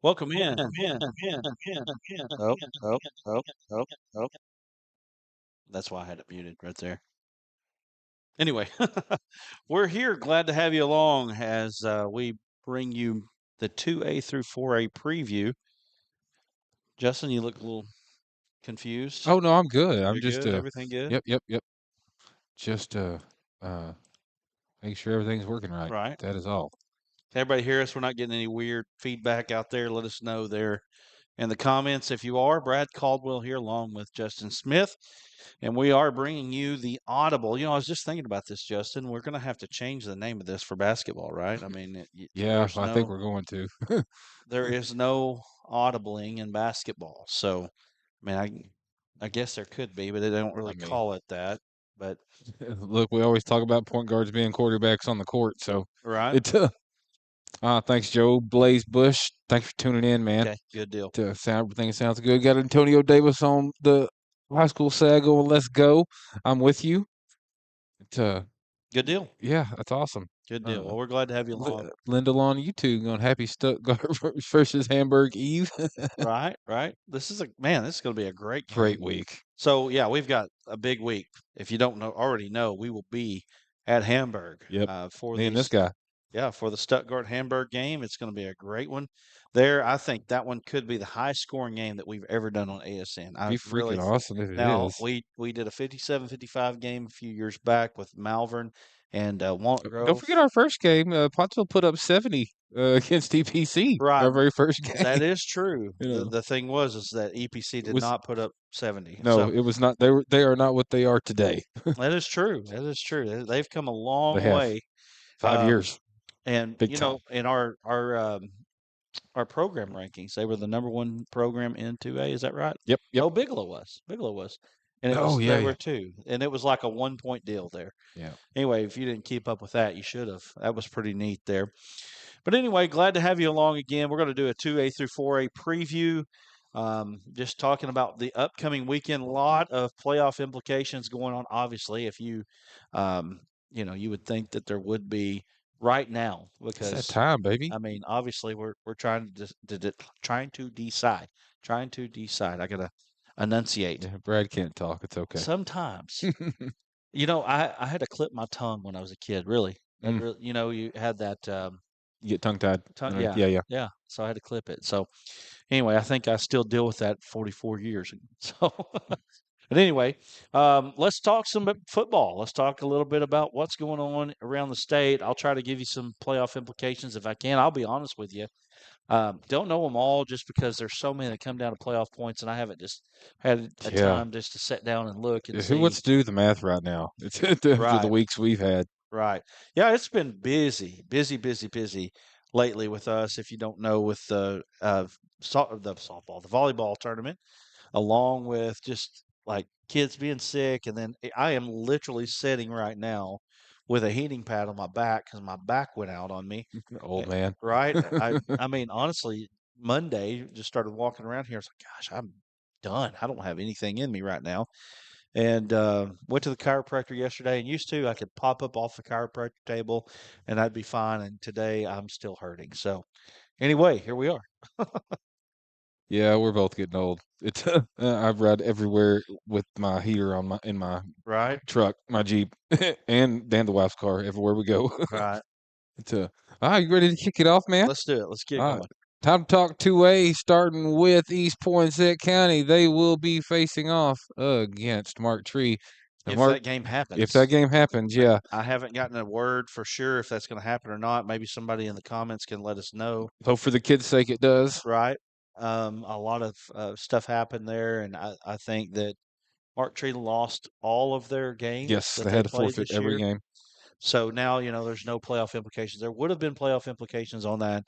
Welcome in. Oh, oh, oh, oh, oh. That's why I had it muted right there. Anyway, we're here. Glad to have you along as we bring you the 2A through 4A preview. Justin, you look a little confused. Oh, no, I'm good. I'm You're just, good? Everything good? yep. Just, uh, make sure everything's working right. Right. That is all. Can everybody hear us? We're not getting any weird feedback out there. Let us know there in the comments if you are. Brad Caldwell here along with Justin Smith. And we are bringing you the Audible. I was just thinking about this, Justin. We're going to have to change the name of this for basketball, right? I mean, Yeah, I think we're going to. there is no audibling in basketball. So, I mean, I guess there could be, but they don't I really mean, call it that. But look, we always talk about point guards being quarterbacks on the court, so right, it's, thanks, Joe. Blaze Bush, thanks for tuning in, man. okay, good deal. Everything sounds good. Got Antonio Davis on the high school sag going, let's go. I'm with you. It's, Good deal. yeah, that's awesome. Good deal. Uh, Well, we're glad to have you along. Linda on YouTube going happy Stuttgart versus Hamburg Eve. Right, right. This is this is going to be a great game. Great week. So yeah, we've got a big week. If you don't already know, we will be at Hamburg Yep. for Me and this guy. for the Stuttgart Hamburg game. It's going to be a great one. There, I think that one could be the highest scoring game that we've ever done on ASN. I Be really freaking awesome if it now is. we did a 57-55 game a few years back with Malvern and Walnut Don't Grove. forget our first game. Pottsville put up 70 against EPC. Right, Our very first game. that is true. You know, The thing was is that EPC it did was not put up 70. no, So it was not. They are not what they are today. that is true. That is true. They've come a They long have way. 5 years, And big time. in our program rankings, they were the number one program in 2A. Is that right? Yep. No, Bigelow was. Bigelow was, and Oh they were yeah. two, and it was like a 1 point deal there. Yeah. Anyway, if you didn't keep up with that, you should have. That was pretty neat there. But anyway, glad to have you along again. We're going to do a 2A through 4A preview. Just talking about the upcoming weekend. A lot of playoff implications going on. Obviously, if you, you would think that there would be right now It's that because time, baby. I mean, obviously, we're trying trying to decide. I gotta enunciate. Yeah, Brad can't talk. It's okay. Sometimes, I had to clip my tongue when I was a kid. Really, Mm, you had that you get tongue tied. tongue. Right? Yeah, Yeah, yeah. yeah. So I had to clip it. So anyway, I think I still deal with that 44 years. So, but anyway, let's talk some football. Let's talk a little bit about what's going on around the state. I'll try to give you some playoff implications if I can. I'll be honest with you. Don't know them all just because there's so many that come down to playoff points, and I haven't just had a Yeah. time just to sit down and look and Who see. wants to do the math right now? It's after the Right, weeks we've had. right. Yeah, it's been busy lately with us. If you don't know, with the softball, the volleyball tournament, along with just like kids being sick, and then I am literally sitting right now with a heating pad on my back because my back went out on me. Old man. Right? I mean, honestly, Monday just started walking around here. I was like, gosh, I'm done. I don't have anything in me right now. And went to the chiropractor yesterday, and used to I could pop up off the chiropractor table, and I'd be fine. And today I'm still hurting. So anyway, here we are. Yeah, we're both getting old. It's I've ride everywhere with my heater on my in my Right? truck, my Jeep, and Dan the wife's car everywhere we go. Right. It's you ready to kick it off, man? Let's do it. Let's get it All right. going. Time to talk 2A, starting with East Poinsett County. They will be facing off against Mark Tree. Now, If Mark, that game if that happens. game happens, yeah. I haven't gotten a word for sure if that's going to happen or not. Maybe somebody in the comments can let us know. Hope for the kids' sake it does. Right. A lot of stuff happened there, and I think that Mark Tree lost all of their games Yes, that they they had to played forfeit this every year. game. So now, there's no playoff implications. There would have been playoff implications on that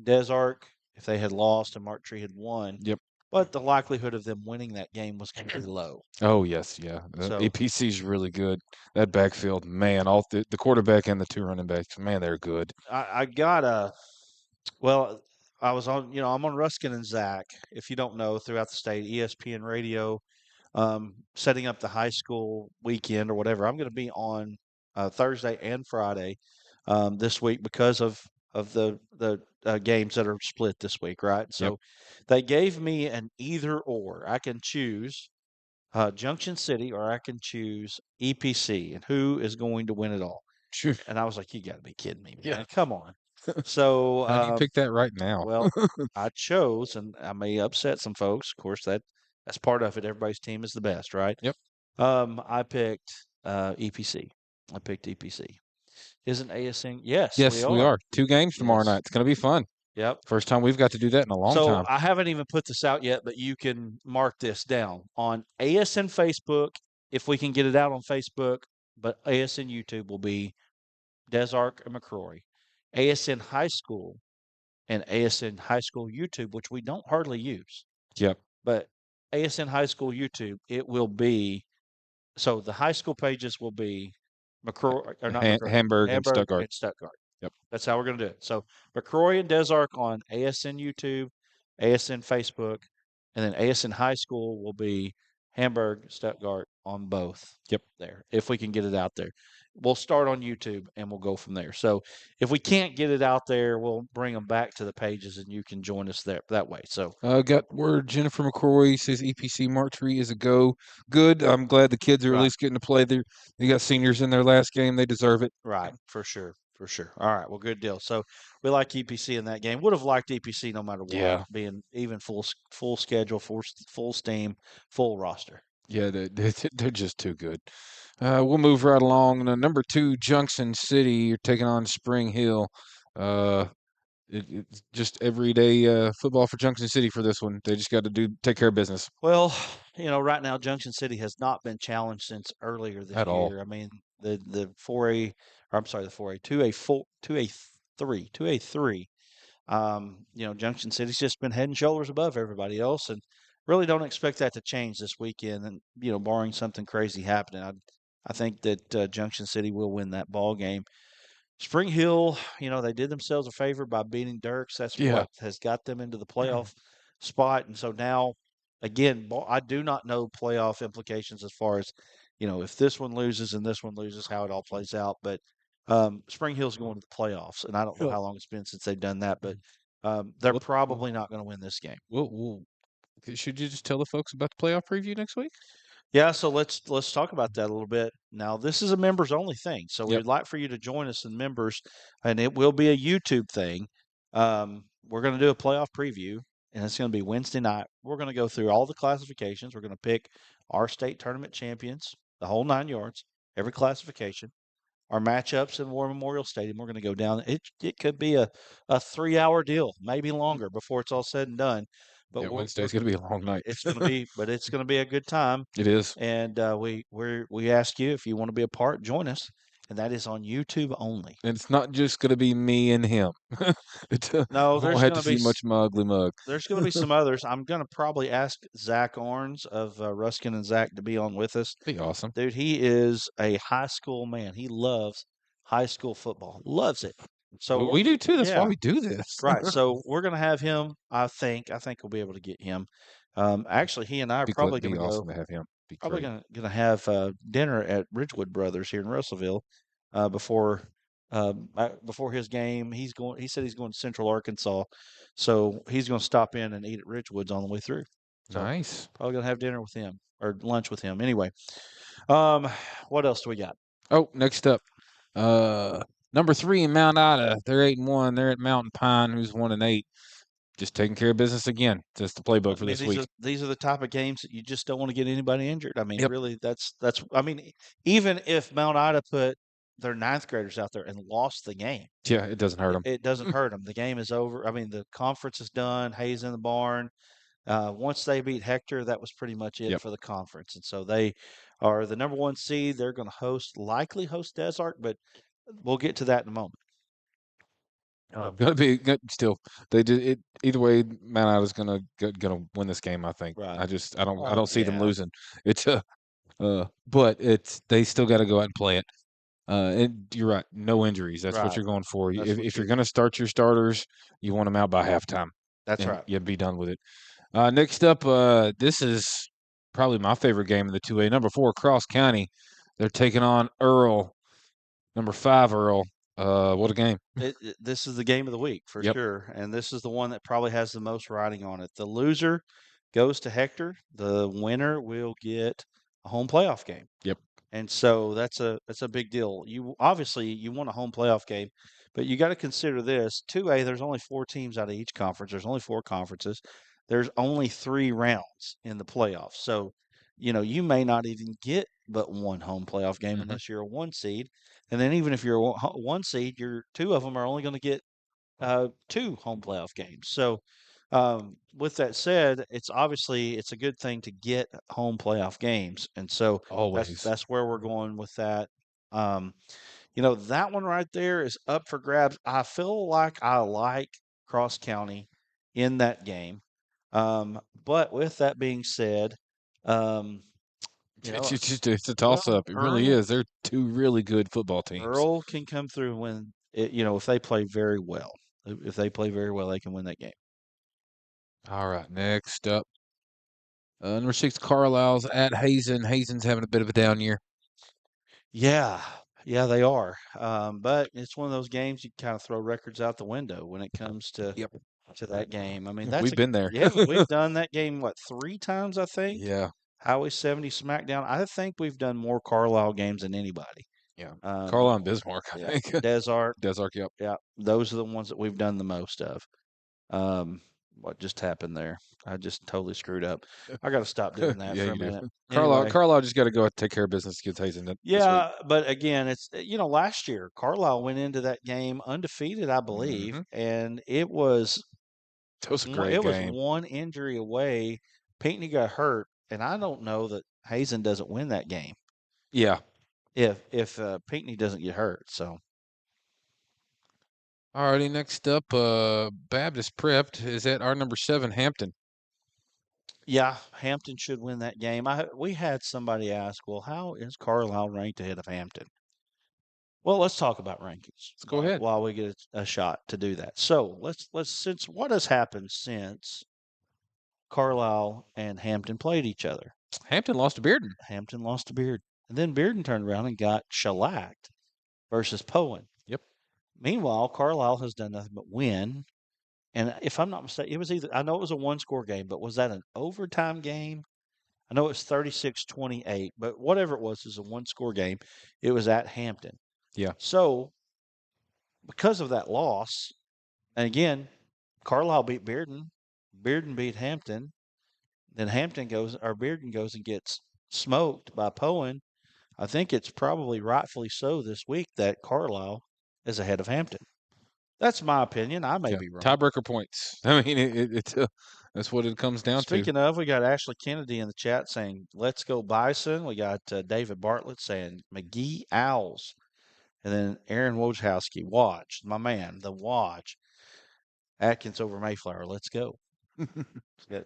Des Arc if they had lost and Mark Tree had won, Yep. but the likelihood of them winning that game was going to be low. Oh yes, yeah. So APC's really good. That backfield, man, all the quarterback and the two running backs, man, they're good. I got well, I was on, I'm on Ruskin and Zach, if you don't know, throughout the state, ESPN radio, setting up the high school weekend or whatever. I'm going to be on Thursday and Friday this week because of of the games that are split this week, right? Yep. So they gave me an either or. I can choose Junction City or I can choose EPC, and who is going to win it all? Sure. And I was like, you got to be kidding me, Yeah. man! Come on. So, How do you pick that right now? well, I chose, and I may upset some folks. Of course, that's part of it. Everybody's team is the best, right? Yep. I picked EPC. I picked EPC. Isn't ASN? Yes, we Yes, we are. are. 2 games tomorrow Yes. night. It's going to be fun. Yep. First time we've got to do that in a long So time. I haven't even put this out yet, but you can mark this down on ASN Facebook if we can get it out on Facebook. But ASN YouTube will be Des Arc and McCrory. ASN High School and ASN High School YouTube, which we don't hardly use, Yep. but ASN High School YouTube, it will be so the high school pages will be McCrory or not McCrory, Hamburg and Hamburg Stuttgart. and Stuttgart. Yep. That's how we're going to do it. So McCrory and Des Arc on ASN YouTube, ASN Facebook, and then ASN High School will be Hamburg, Stuttgart on both Yep. there, if we can get it out there. We'll start on YouTube and we'll go from there. So if we can't get it out there, we'll bring them back to the pages and you can join us there that way. So Got word Jennifer McCrory says EPC Mark Tree is a go. Good. I'm glad the kids are at right, least getting to play. They got seniors in their last game. They deserve it. right, for sure, for sure. All right, well, good deal. So we like EPC in that game. Would have liked EPC no matter what, Yeah. being even full schedule, full steam, full roster. Yeah, they're just too good. We'll move right along. Number 2, Junction City. You're taking on Spring Hill. Uh, it's just everyday football for Junction City for this one. They just got to take care of business Well, right now Junction City has not been challenged since earlier this at all. year. I mean, the 4A, or I'm sorry, the 4A, 2A3. Junction City's just been head and shoulders above everybody else, and really don't expect that to change this weekend. And barring something crazy happening, I think that Junction City will win that ball game. Spring Hill, they did themselves a favor by beating Dirks. That's Yeah. what has got them into the playoff spot. And so now, again, I do not know playoff implications as far as, if this one loses and this one loses, how it all plays out. But Spring Hill's going to the playoffs, and I don't know Well, how long it's been since they've done that, but they're well, probably not going to win this game. should you just tell the folks about the playoff preview next week? Yeah, so let's talk about that a little bit. Now, this is a members only thing, so Yep. we'd like for you to join us in members, and it will be a YouTube thing. We're going to do a playoff preview, and it's going to be Wednesday night. We're going to go through all the classifications. We're going to pick our state tournament champions, the whole 9 yards, every classification. Our matchups in War Memorial Stadium. We're going to go down. It could be a 3 hour deal, maybe longer before it's all said and done. But Yeah, we're Wednesday's gonna be a long night. it's going to be, but it's going to be a good time. It is. And we ask you if you want to be a part, join us, and that is on YouTube only. And it's not just gonna be me and him. No, Won't have to see much of my ugly mug. there's going to be some others. I'm going to probably ask Zach Arns of Ruskin and Zach to be on with us. Be awesome. Dude, he is a high school man. He loves high school football, loves it. So We do too. That's why yeah, we do this. right. So we're going to have him. I think we'll be able to get him. Actually, he and I are probably going Be to go. awesome to have him. Be Probably great. gonna have dinner at Ridgewood Brothers here in Russellville before his game. He said he's going to Central Arkansas, so he's going to stop in and eat at Ridgewood's on the way through. So Nice. probably gonna have dinner with him or lunch with him. Anyway, what else do we got? Oh, next up, number 3 in Mount Ida. They're 8-1. They're at Mountain Pine, who's 1-8. Just taking care of business again. That's the playbook I for mean, this week. these are the type of games that you just don't want to get anybody injured. I mean, Yep. really, that's. I mean, even if Mount Ida put their ninth graders out there and lost the game, Yeah, it doesn't hurt them. it doesn't hurt them. The game is over. I mean, the conference is done. Hayes in the barn. Once they beat Hector, that was pretty much it Yep. for the conference. And so they are the number 1 seed. They're going to likely host Des Arc, but we'll get to that in a moment. Gonna be still. They did it either way. Mount Ida's gonna win this game. I think. Right. I don't see them yeah. losing. It's but they still got to go out and play it. And you're right. No injuries. That's what Right. you're going for. That's what If you're gonna start your starters, you want them out by halftime. That's And right. you'd be done with it. Next up, this is probably my favorite game in the 2A. Number 4, Cross County. They're taking on Earl. Number 5, Earl. What a game. This is the game of the week for Yep. sure, and this is the one that probably has the most riding on it. The loser goes to Hector. The winner will get a home playoff game. Yep. And so that's a big deal. You obviously you want a home playoff game, but you got to consider this. 2A, there's only four teams out of each conference. There's only four conferences. There's only three rounds in the playoffs. So, you may not even get but one home playoff game Hmm. unless you're a one seed. And then even if you're a one seed, your two of them are only going to get two home playoff games. So, with that said, it's a good thing to get home playoff games, and so that's Always. that's where we're going with that. Um, that one right there is up for grabs. I feel like I like Cross County in that game, but with that being said, um, It's a toss well, up. It really Earl is. They're two really good football teams. Earl can come through when if they play very well. If they play very well, they can win that game. All right, next up, number 6, Carlisle's at Hazen. Hazen's having a bit of a down year. Yeah, yeah, they are. But it's one of those games you kind of throw records out the window when it comes Yep. to that game. I mean, We've been there. yeah, we've done that game what three times I think. Yeah. Highway 70 SmackDown. I think we've done more Carlisle games than anybody. Yeah. Um, Carlisle and Bismarck, I yeah, think. Desart. Desark, yep. Yeah, those are the ones that we've done the most of. Um, what just happened there? I just totally screwed up. I got to stop doing that Yeah, for a you do. minute. Carlisle, Anyway, Carlisle just got to go out and take care of business against Hazen this week. yeah, but again, it's last year Carlisle went into that game undefeated, I believe, Hmm. and it was That was a great game. one injury away. Pinckney got hurt, and I don't know that Hazen doesn't win that game Yeah. if Pinckney doesn't get hurt. So Alrighty, next up, Baptist Prepped is at our number 7, Hampton. yeah, Hampton should win that game. We had somebody ask, well, how is Carlisle ranked ahead of Hampton? Well, let's talk about rankings Let's go ahead. while we get a shot to do that. So let's since what has happened since Carlisle and Hampton played each other. Hampton lost to Bearden. Hampton lost to Bearden. And then Bearden turned around and got shellacked versus Poen. Yep. Meanwhile, Carlisle has done nothing but win. And if I'm not mistaken, it was either, I know it was a one score game, but was that an overtime game? I know it was 36-28, but whatever it was a one score game. It was at Hampton. Yeah. So, because of that loss, and again, Carlisle beat Bearden, Bearden beat Hampton, then Bearden goes and gets smoked by Poen. I think it's probably rightfully so this week that Carlisle is ahead of Hampton. That's my opinion. I may Yeah. be wrong. Tiebreaker points. I mean, it's that's what it comes down to. Speaking of, we got Ashley Kennedy in the chat saying, let's go Bison. We got David Bartlett saying, McGee Owls. And then Aaron Wojciechowski, watch, my man, the watch. Atkins over Mayflower. Let's go.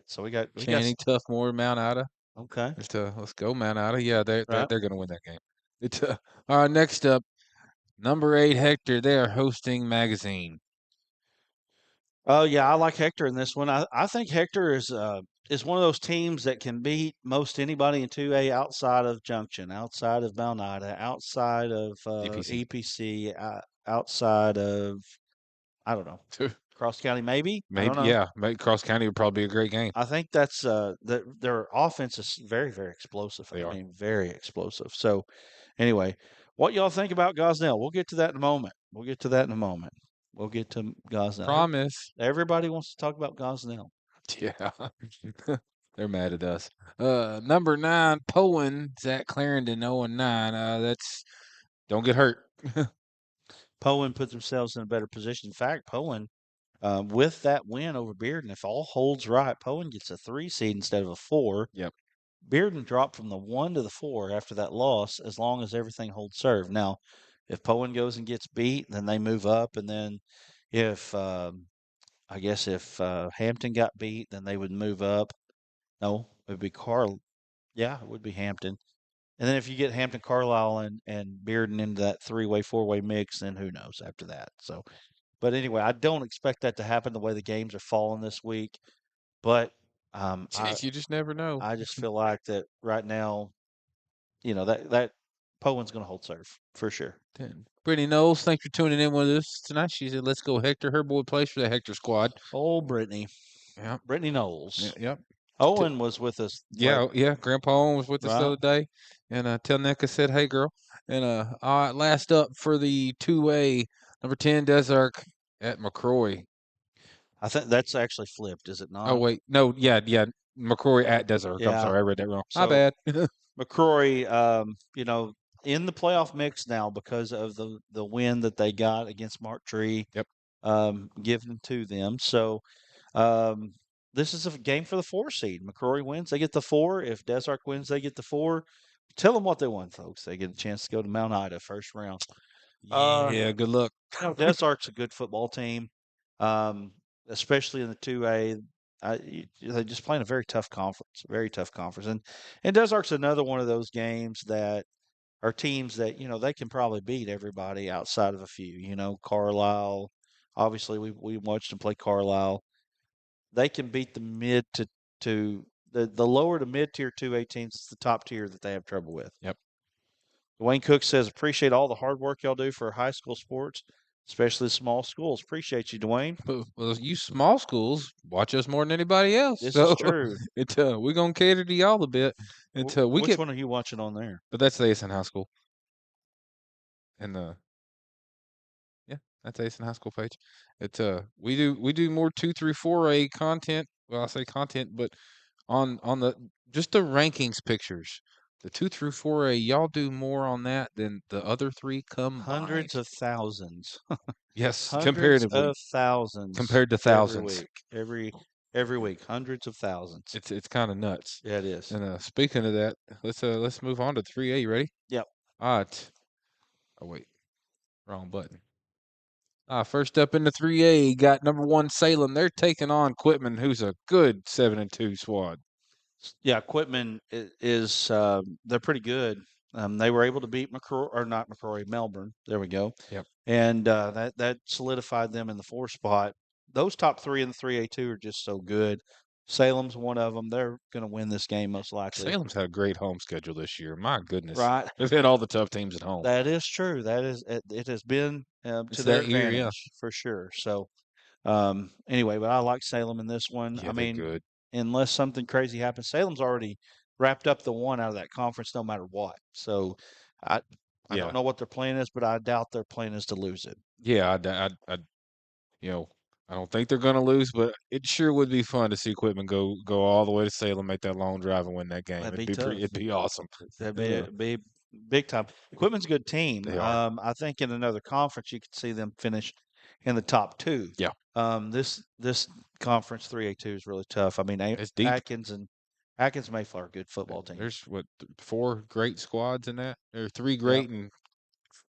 So we got Channing Toughmore, Mount Ida. okay, Let's go, Mount Ida. Yeah, right. they're going to win that game. It's all right. Next up, number 8, Hector. They are hosting Magazine. Oh yeah, I like Hector in this one. I think Hector is one of those teams that can beat most anybody in 2A outside of Junction, outside of Mount Ida, outside of EPC. EPC, outside of I don't know Cross County, maybe I don't Maybe, know. yeah. Cross County would probably be a great game. I think that's their offense is very very explosive. They I are. mean, very explosive. So anyway, what y'all think about Gosnell? We'll get to that in a moment. We'll get to that in a moment. We'll get to Gosnell. Promise. Everybody wants to talk about Gosnell. Yeah. They're mad at us. Number 9, Poen, Zach Clarendon, 0-9. That's don't get hurt. Poen put themselves in a better position. In fact, Poen, with that win over Bearden, if all holds right, Poen gets a 3 seed instead of a 4. Yep. Bearden dropped from the 1 to the 4 after that loss as long as everything holds serve. Now, if Poen goes and gets beat, then they move up. And then if, I guess if Hampton got beat, then they would move up. No, it would be Carl. Yeah, it would be Hampton. And then if you get Hampton, Carlisle, and Bearden into that 3-way, 4-way mix, then who knows after that. So, but anyway, I don't expect that to happen the way the games are falling this week. But I You just never know. I just feel like that right now, that Poland's going to hold serve for sure. Brittany Knowles, thanks for tuning in with us tonight. She said, "Let's go, Hector." Her boy plays for the Hector squad. Old Brittany, Yep. Brittany Yeah, Knowles. yep. Owen was with us, Yeah, yeah. Grandpa Owen was with us the right? other day, and Tell Nneka said, "Hey, girl." And all right, last up for the 2A, number 10, Desark at McCrory. I think that's actually flipped, is it Oh not? wait, no, yeah, yeah. McCrory at Desark. I'm Yeah. sorry, I read that wrong. My So bad. McCrory, in the playoff mix now because of the win that they got against Mark Tree, Yep. given to them. So um, this is a game for the 4 seed. McCrory wins, they get the 4. If Desark wins, they get the 4. Tell them what they won, folks. They get a chance to go to Mount Ida first round. Uh, Yeah. Good luck. Desark's a good football team, um, especially in the 2A. They're just playing a very tough conference. And Desark's another one of those games that are teams that, they can probably beat everybody outside of a few. Carlisle, obviously, we watched them play Carlisle. They can beat the mid to the lower to mid tier 2A teams. It's the top tier that they have trouble with. Yep. Dwayne Cook says, appreciate all the hard work y'all do for high school sports, especially small schools. Appreciate you, Dwayne. Well, you small schools watch us more than anybody else, This is so true. we're gonna cater to y'all a bit until we Which get. one are you watching on there? But that's the Ace in High School, and yeah, that's Ace in High School page. We do more 2 through 4A content. Well, I say content, but on the just the rankings pictures. The 2 through 4A, y'all do more on that than the other three Hundreds combined. of thousands. Yes, Hundreds comparatively, of thousands compared to every thousands. week. Every week. Hundreds of thousands. It's kind of nuts. Yeah, it is. And speaking of that, let's move on to 3A. You ready? Yep. All right. Oh wait, wrong button. First up in the 3A, got number 1 Salem. They're taking on Quitman, who's a good 7-2 squad. Yeah, Quitman they're pretty good. They were able to beat McCrory, or not McCrory, Melbourne. There we go. Yep. And that solidified them in the 4 spot. Those top 3 in the 3A2 are just so good. Salem's one of them. They're going to win this game most likely. Salem's had a great home schedule this year. My goodness, Right. they've had all the tough teams at home. That is true. It has been to It's their that year, yeah. advantage for sure. So anyway, but I like Salem in this one. Yeah, I they're mean, good. unless something crazy happens, Salem's already wrapped up the one out of that conference, no matter what. So I I don't Yeah, know what their plan is, but I doubt their plan is to lose it. yeah. You know, I don't think they're gonna lose, but it sure would be fun to see Quitman go all the way to Salem, make that long drive, and win that game. That'd It'd be be pretty. tough. It'd be awesome. That'd Uh, be big time. Equipment's a good team. they are. I think in another conference you could see them finish in the top 2. Yeah, This conference 3A2 is really tough. I mean, it's deep. Atkins Mayflower, a good football team. There's what 4 great squads in that, or 3 Yep. great and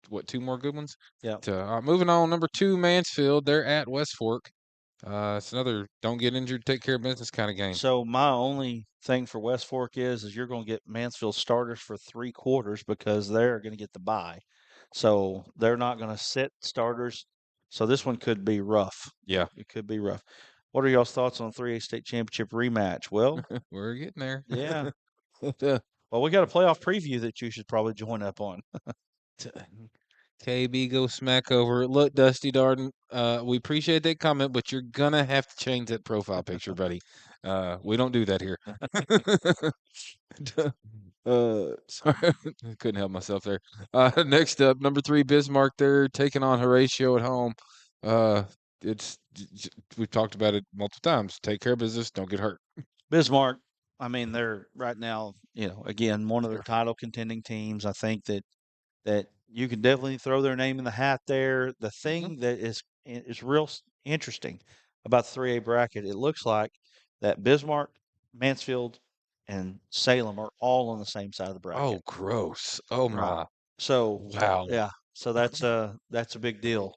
what 2 more good ones. Yep. Moving on, number 2 Mansfield. They're at West Fork. It's another don't get injured, take care of business kind of game. So my only thing for West Fork is you're going to get Mansfield starters for 3 quarters because they're going to get the bye. So they're not going to sit starters. So this one could be rough. Yeah, It could be rough. What are y'all's thoughts on 3A state championship rematch? Well, we're getting there. yeah. Well, we got a playoff preview that you should probably join up on. KB go smack over it. Look, Dusty Darden, we appreciate that comment, but you're gonna have to change that profile picture, buddy. We don't do that here. Sorry, I couldn't help myself there. Next up, number 3 Bismarck. They're taking on Horatio at home. Uh, we've talked about it multiple times. Take care of business. Don't get hurt. Bismarck, I mean, they're right now, again, one of their Sure. title contending teams. I think that you can definitely throw their name in the hat there. The Mhm. thing that is real interesting about the 3A bracket, it looks like that Bismarck, Mansfield, and Salem are all on the same side of the Oh, bracket. gross. Oh Right. my. So Wow. yeah, so that's a big deal.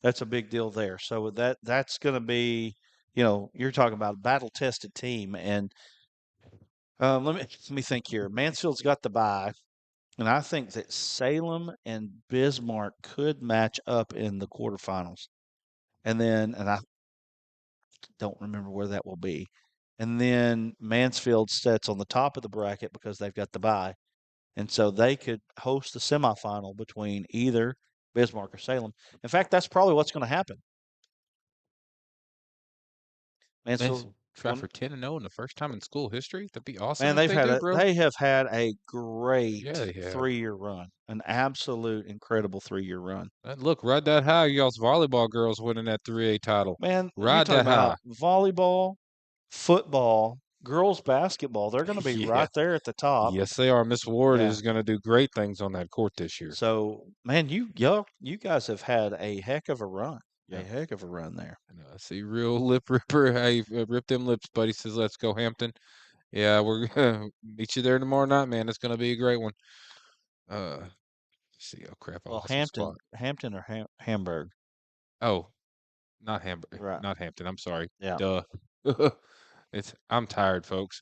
That's a big deal there. So that's going to be, you're talking about a battle tested team, and let me think here. Mansfield's got the bye. And I think that Salem and Bismarck could match up in the quarterfinals. And I don't remember where that will be. And then Mansfield sits on the top of the bracket because they've got the bye. And so they could host the semifinal between either Bismarck or Salem. In fact, that's probably what's going to happen. Man, Mansfield, try going for 10-0 in the first time in school history. That'd be awesome man, if they do, bro. they have had a Yeah, great they have. 3 year run, an absolute incredible 3 year run. And look, ride that high. Y'all's volleyball girls winning that 3A title. Man, you're Ride talking that high. about volleyball, football, girls basketball. They're going to be Yeah. right there at the top. Yes, they are. Miss Ward Yeah. is going to do great things on that court this year. So, man, you guys have had a heck of a run, a Yeah. heck of a run there. And, see, real lip ripper. Hey, rip them lips, buddy. Says, let's go, Hampton. Yeah, we're gonna meet you there tomorrow night, man. It's gonna be a great one. Let's see. Oh crap, I Well, lost my spot. Hampton or Hamburg, Oh, not Hamburg, right? not Hampton. I'm sorry. Yeah. Duh. I'm tired, folks.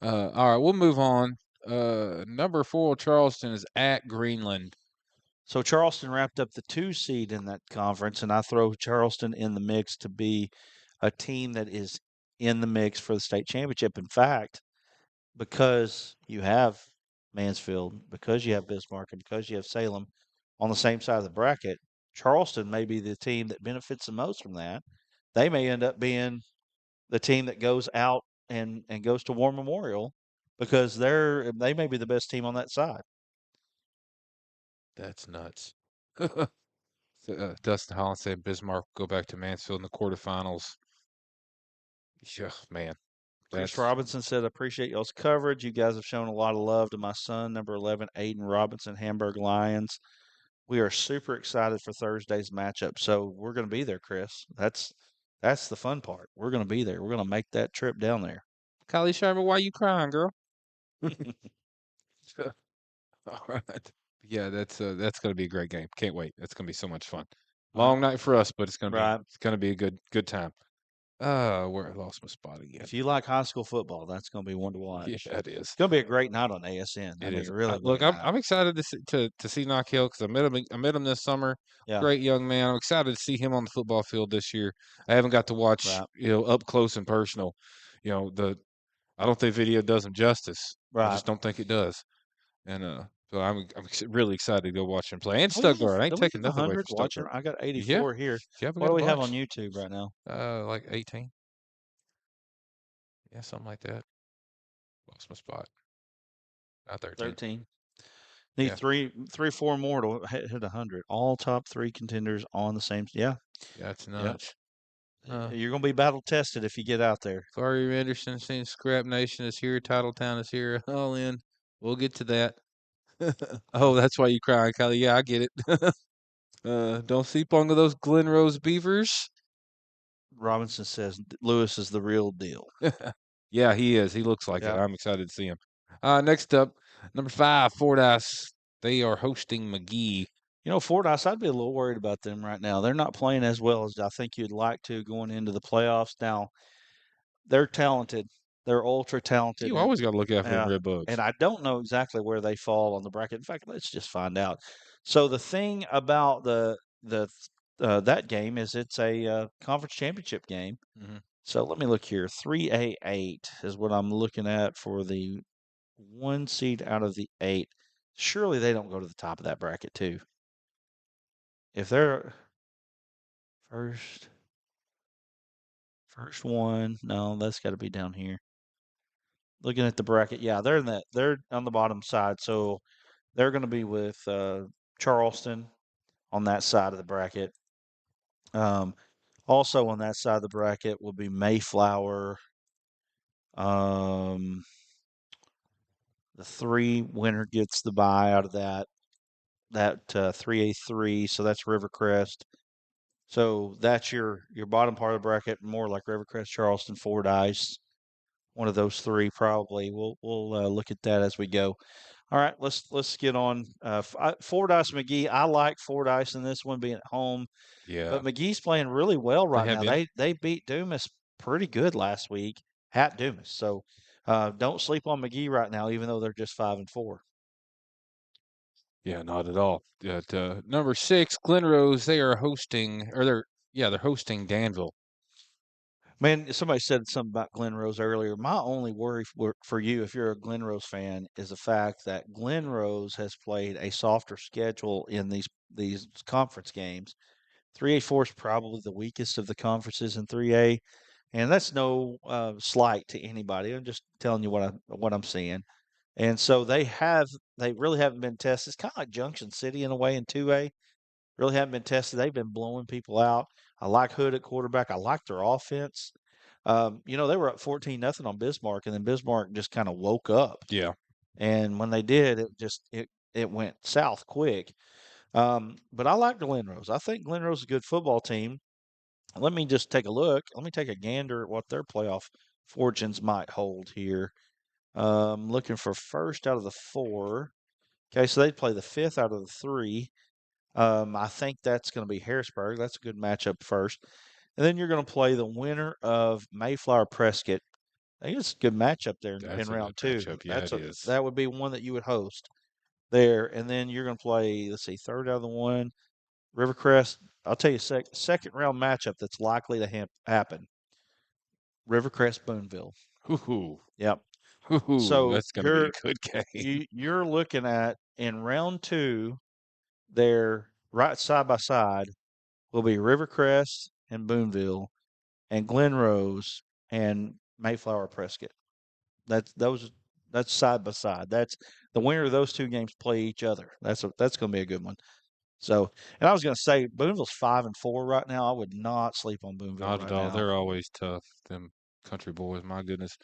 All right, we'll move on. Number 4, Charleston is at Greenland. So Charleston wrapped up the 2 seed in that conference, and I throw Charleston in the mix to be a team that is in the mix for the state championship. In fact, because you have Mansfield, because you have Bismarck, and because you have Salem on the same side of the bracket, Charleston may be the team that benefits the most from that. They may end up being the team that goes out and goes to War Memorial because they may be the best team on that side. That's nuts. Dustin Holland said Bismarck will go back to Mansfield in the quarterfinals. Yeah, man, Chris that's Robinson said, appreciate y'all's coverage. You guys have shown a lot of love to my son, number 11, Aiden Robinson, Hamburg Lions. We are super excited for Thursday's matchup. So we're going to be there, Chris. That's the fun part. We're going to be there. We're going to make that trip down there. Kylie Sharma. Why you crying, girl? All right. Yeah, that's gonna be a great game. Can't wait. That's gonna be so much fun. Well, Long night for us, but right. it's gonna be a good time. Where I lost my spot again. If you like high school football, that's going to be one to Yeah, watch. it is. It's going to be a great night on ASN. I It mean, is. really Look, great I'm night. I'm excited to see Knock Hill because I met him this summer. Yeah, Great young man. I'm excited to see him on the football field this year. I haven't got to watch right, up close and personal. You know the I don't think video does him justice. I right. just don't think it does. And so really excited to go watch him play. And Stuttgart, I ain't Do we taking have nothing away 100 from watching? Stuttgart. I got Yeah, 84 here. yeah, we What got do a we have on bunch. YouTube right now? Like 18. Yeah, something like that. Lost my spot. Not 13. 13. Need Yeah, three, 4 more to hit 100. All top 3 contenders on the same. Yeah, yeah, it's yeah. nuts. Uh, You're going to be battle tested if you get out there. Corey Anderson saying Scrap Nation is here, Titletown is here. All in. We'll get to that. Oh, that's why you crying, Kylie. Yeah, I get it. Don't sleep on those Glen Rose Beavers. Robinson says Lewis is the real deal. Yeah, he is. He looks like it. Yeah. I'm excited to see him. Next up, number 5, Fordyce. They are hosting McGee. You know, Fordyce, I'd be a little worried about them right now. They're not playing as well as I think you'd like to going into the playoffs. Now, they're talented. They're ultra talented, You always got to look out for them uh, red bugs. and I don't know exactly where they fall on the bracket. In fact, let's just find out. So the thing about the that game is it's a conference championship game. Hmm. So let me look here. 3A8 is what I'm looking at for the 1 seed out of the 8. Surely they don't go to the top of that bracket too. If they're first first one, no, that's got to be down here. Looking at the bracket, yeah, they're on the bottom side, so they're going to be with Charleston on that side of the bracket. Um, also on that side of the bracket will be Mayflower. Um, the 3 winner gets the bye out of that 3A3, so that's Rivercrest. So that's your bottom part of the bracket, more like Rivercrest, Charleston, Fordyce. One of those 3 probably. We'll look at that as we go. All right, let's get on. Fordyce McGee. I like Fordyce in this one being at home, Yeah, but McGee's playing really well they right have now. been. They beat Dumas pretty good last week at Dumas. So don't sleep on McGee right now, even though they're just 5-4. Yeah, not at all. At number 6, Glen Rose. They are hosting, or they're hosting Danville. Man, somebody said something about Glen Rose earlier. My only worry for you, if you're a Glen Rose fan, is the fact that Glen Rose has played a softer schedule in these conference games. 3A4 is probably the weakest of the conferences in 3A, and that's no slight to anybody. I'm just telling you what I'm seeing. And so they really haven't been tested. It's kind of like Junction City in a way in 2A. Really haven't been tested. They've been blowing people out. I like Hood at quarterback. I like their offense. They were up 14-0 on Bismarck, and then Bismarck just kind of woke up. Yeah. And when they did, it went south quick. But I like Glen Rose. I think Glen Rose is a good football team. Let me just take a look. Let me take a gander at what their playoff fortunes might hold here. Looking for first out of the four. Okay, so they'd play the fifth out of the three. I think that's going to be Harrisburg. That's a good matchup first. And then you're going to play the winner of Mayflower Prescott. I think it's a good matchup there in That's a good round two. matchup. Yeah, it is. That would be one that you would host there. And then you're going to play, let's see, third out of the one, Rivercrest. I'll tell you, second round matchup that's likely to happen. Rivercrest Boonville. Hoo-hoo. Yep. Hoo-hoo. So That's going to be a good game. you're looking at in round two, they're right side by side will be Rivercrest and Boonville and Glen Rose and Mayflower Prescott. That's those that's side by side. That's the winner of those two games play each other. That's going to be a good one. So, and I was going to say Boonville's 5-4 right now. I would not sleep on Boonville Not at right all. now. They're always tough. Them country boys, my goodness.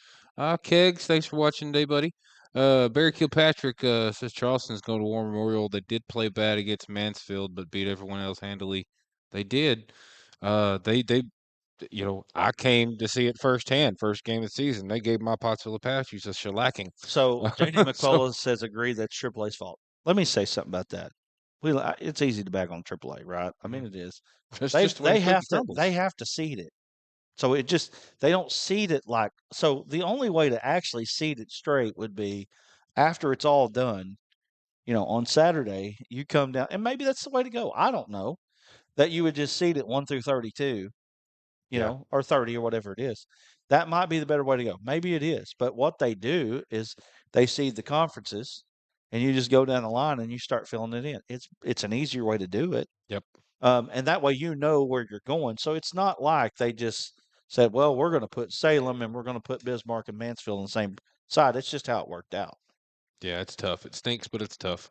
Kegs, thanks for watching today, buddy. Barry Kilpatrick says Charleston's going to War Memorial. They did play bad against Mansfield, but beat everyone else handily. They did. They I came to see it firsthand. First game of the season, they gave my Pottsville Apaches a shellacking. So JD So McCullough says agree that's AAA's fault. Let me say something about that. It's easy to bag on AAA, right? I mean mhm, it is. that's just the way the cookie crumbles. They have to seed it. So it just they don't seed it like so the only way to actually seed it straight would be after it's all done, on Saturday, you come down and maybe that's the way to go. I don't know. That you would just seed it 1 through 32, Yeah. or 30 or whatever it is. That might be the better way to go. Maybe it is. But what they do is they seed the conferences and you just go down the line and you start filling it in. It's an easier way to do it. Yep. And that way you know where you're going. So it's not like they just said, well, we're going to put Salem and we're going to put Bismarck and Mansfield on the same side. It's just how it worked out. Yeah, it's tough. It stinks, but it's tough.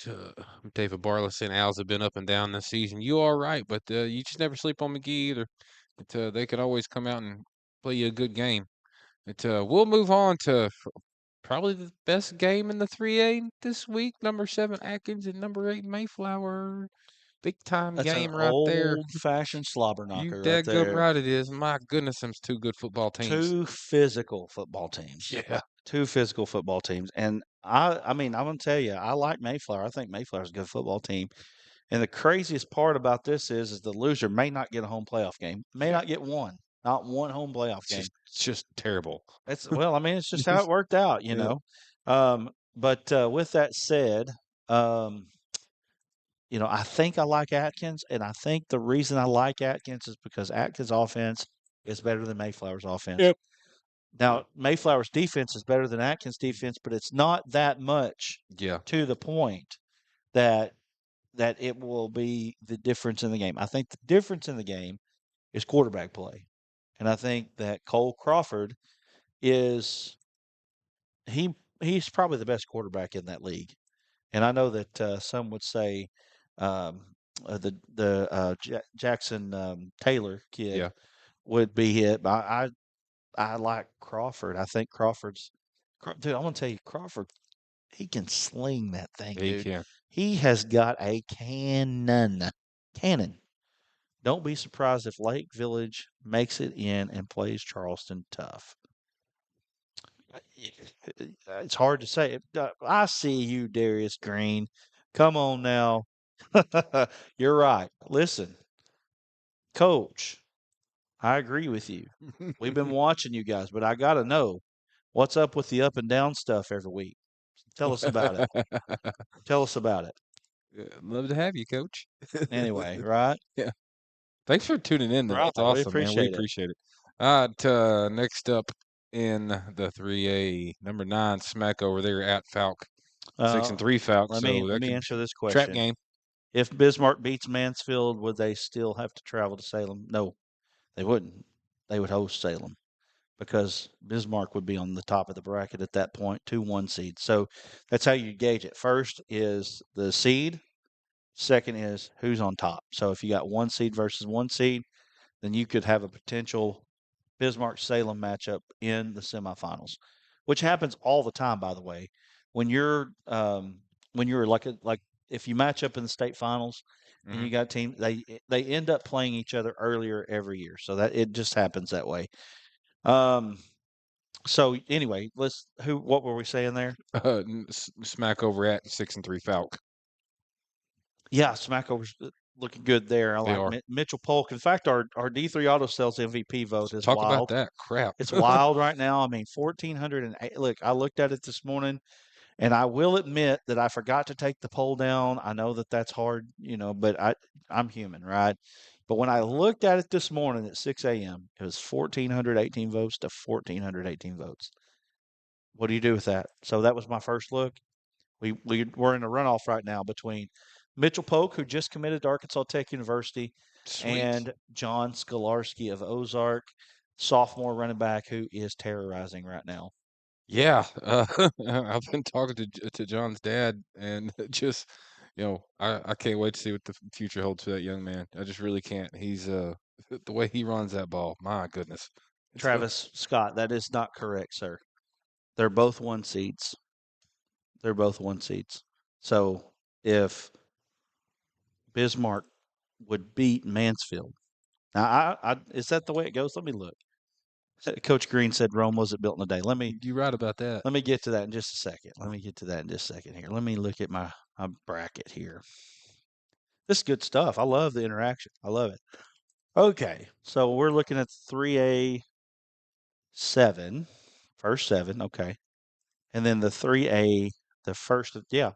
Uh, David Barless saying Owls have been up and down this season. You are right, but you just never sleep on McGee either. They could always come out and play you a good game. We'll move on to probably the best game in the 3A this week. Number 7 Atkins and number 8 Mayflower. Big time That's an game right there. old fashioned slobber You knocker right dadgum there. right it is. My goodness, them's two good football teams. Two physical football teams. Yeah. Two physical football teams. And I mean, I'm gonna tell you, I like Mayflower. I think Mayflower's a good football team. And the craziest part about this is the loser may not get a home playoff game, may Yeah. not get one, not one home playoff game. It's just terrible. It's well, I mean, it's just how it worked out, you Yeah. know. But with that said, um, I think I like Atkins, and I think the reason I like Atkins is because Atkins' offense is better than Mayflower's offense. Yep. Now, Mayflower's defense is better than Atkins' defense, but it's not that much Yeah. to the point that it will be the difference in the game. I think the difference in the game is quarterback play. And I think that Cole Crawford is he's probably the best quarterback in that league. And I know that some would say um, Jackson Taylor kid Yeah. would be it. But I like Crawford. I think dude. I'm gonna tell you, Crawford. He can sling that thing, Yeah, you dude. can. He has got a cannon. Don't be surprised if Lake Village makes it in and plays Charleston tough. It's hard to say. I see you, Darius Green. Come on now. You're right. Listen, coach, I agree with you. We've been watching you guys, but I got to know what's up with the up and down stuff every week. Tell us about it. Tell us about it. Love to have you, Coach. Anyway, right? Yeah. Thanks for tuning in, though. Right. It's We awesome, man. We appreciate it. appreciate it. All right, next up in the 3A, number 9, Smack over there at Falk. 6 Uh, and 3 Falk, let me so let that me could answer this trap question. game. If Bismarck beats Mansfield, would they still have to travel to Salem? No, they wouldn't. They would host Salem because Bismarck would be on the top of the bracket at that point, 2-1 seed. So that's how you gauge it. First is the seed. Second is who's on top. So if you got one seed versus one seed, then you could have a potential Bismarck Salem matchup in the semifinals, which happens all the time, by the way. When you're like if you match up in the state finals and Hmm. you got teams, they end up playing each other earlier every year, so that it just happens that way. Um, so anyway, let's who what were we saying there? Smack over at 6 and 3 Falk. Yeah, Smackover's looking good there. I They like are. Mitchell Polk. In fact, our D3 Auto Sales MVP vote is Talk about wild. that crap. It's wild right now. I mean, 1,408. Look, I looked at it this morning, and I will admit that I forgot to take the poll down. I know that that's hard, but I'm human, right? But when I looked at it this morning at 6 a.m., it was 1,418 votes to 1,418 votes. What do you do with that? So that was my first look. We're in a runoff right now between Mitchell Polk, who just committed to Arkansas Tech University, Sweet. and John Skolarski of Ozark, sophomore running back who is terrorizing right now. Yeah, I've been talking to John's dad, and just I can't wait to see what the future holds for that young man. I just really can't. He's the way he runs that ball. My goodness, it's Travis Scott, that is not correct, sir. They're both one seeds. They're both one seeds. So if Bismarck would beat Mansfield, now is that the way it goes? Let me look. Coach Green said Rome wasn't built in a day. you're right about that. Let me get to that in just a second. Let me get to that in just a second here. Let me look at my bracket here. This is good stuff. I love the interaction. I love it. Okay, so we're looking at 3A 7, first 7. Okay, and then the 3A, the first. Yeah,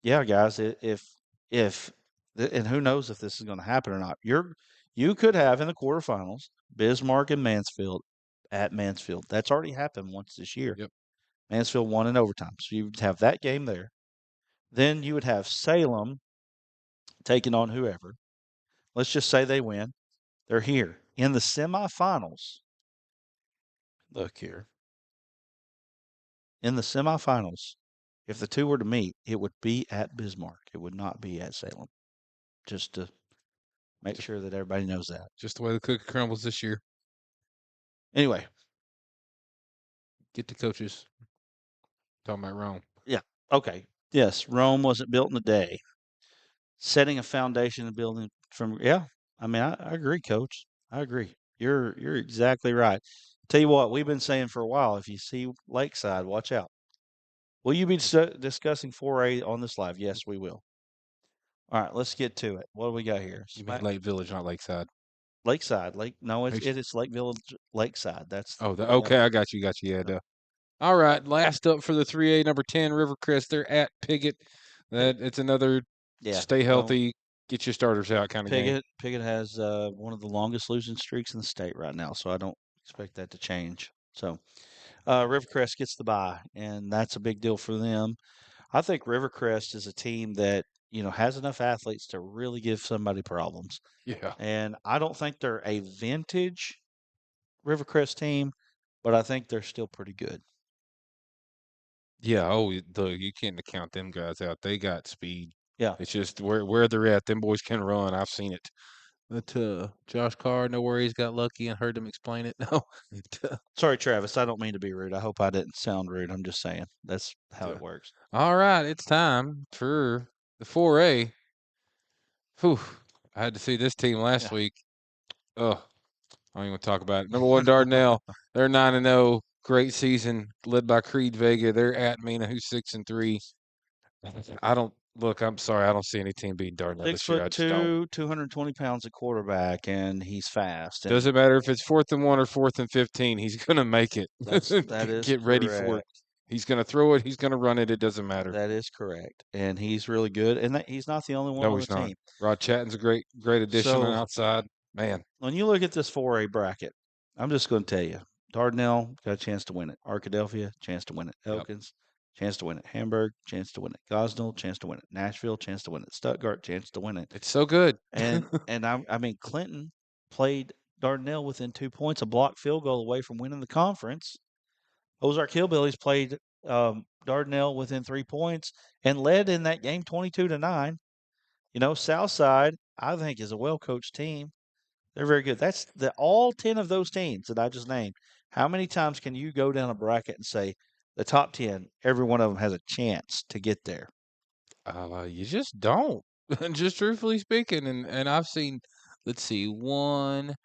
yeah, guys. If and who knows if this is going to happen or not. You could have in the quarterfinals Bismarck and Mansfield at Mansfield. That's already happened once this year. Yep. Mansfield won in overtime, so you would have that game there. Then you would have Salem taking on whoever. Let's just say they win. They're here in the semifinals. Look here. In the semifinals, if the two were to meet, it would be at Bismarck. It would not be at Salem. Just to make Just, sure that everybody knows that. just the way the cookie crumbles this year. Anyway, Get the coaches talking about Rome. yeah. Okay. Yes, Rome wasn't built in a day. Setting a foundation and building from yeah. I mean, I agree, Coach. I agree. You're exactly right. Tell you what, we've been saying for a while. If you see Lakeside, watch out. Will you be discussing 4A on this live? Yes, we will. All right, let's get to it. What do we got here? You mean Smack Lake Village, not Lakeside? Lakeside, Lake. No, Make it is Lake Village, Lakeside. That's Oh, yeah. okay. I got you. Got you. Yeah. Duh. All right. Last up for the 3A, number 10, Rivercrest. They're at Piggott. Hey, That it's another yeah. stay Well, healthy, get your starters out kind of game. Piggott has one of the longest losing streaks in the state right now, so I don't expect that to change. So Rivercrest gets the bye, and that's a big deal for them. I think Rivercrest is a team that has enough athletes to really give somebody problems, Yeah. and I don't think they're a vintage Rivercrest team, but I think they're still pretty good. Yeah. Oh, you can't count them guys out. They got speed. Yeah. It's just where they're at. Them boys can run. I've seen it. But Josh Carr, no worries, got lucky and heard him explain it. No. Sorry, Travis. I don't mean to be rude. I hope I didn't sound rude. I'm just saying that's how Uh, it works. all right, it's time for the 4A. Whew. I had to see this team last Yeah. week. Oh, I don't even want to talk about it. Number one, Dardanelle. They're 9-0. Great season, led by Creed Vega. They're at Mina, who's 6-3. I don't look. I'm sorry. I don't see any team beating Dardanelle Six this year. foot I just don't. two, 220 pounds at quarterback, and he's fast. And Doesn't matter if it's 4th and 1 or 4th and 15. He's gonna make it. that is Get ready for it. correct. He's gonna throw it. He's gonna run it. It doesn't matter. That is correct. And he's really good. And he's not the only one No, on the he's not. team. Rod Chatton's a great addition on So outside. Man, when you look at this 4A bracket, I'm just going to tell you, Dardanelle got a chance to win it. Arkadelphia, chance to win it. Yep. Elkins, chance to win it. Hamburg, chance to win it. Gosnell, chance to win it. Nashville, chance to win it. Stuttgart, chance to win it. It's so good. I mean, Clinton played Dardanelle within 2 points, a blocked field goal away from winning the conference. Ozark Hillbillies played Dardanelle within 3 points and led in that game 22-9. Southside, I think, is a well coached team. They're very good. That's all 10 of those teams that I just named. How many times can you go down a bracket and say the top 10, every one of them has a chance to get there? You just don't. Just truthfully speaking, and I've seen, let's see, one,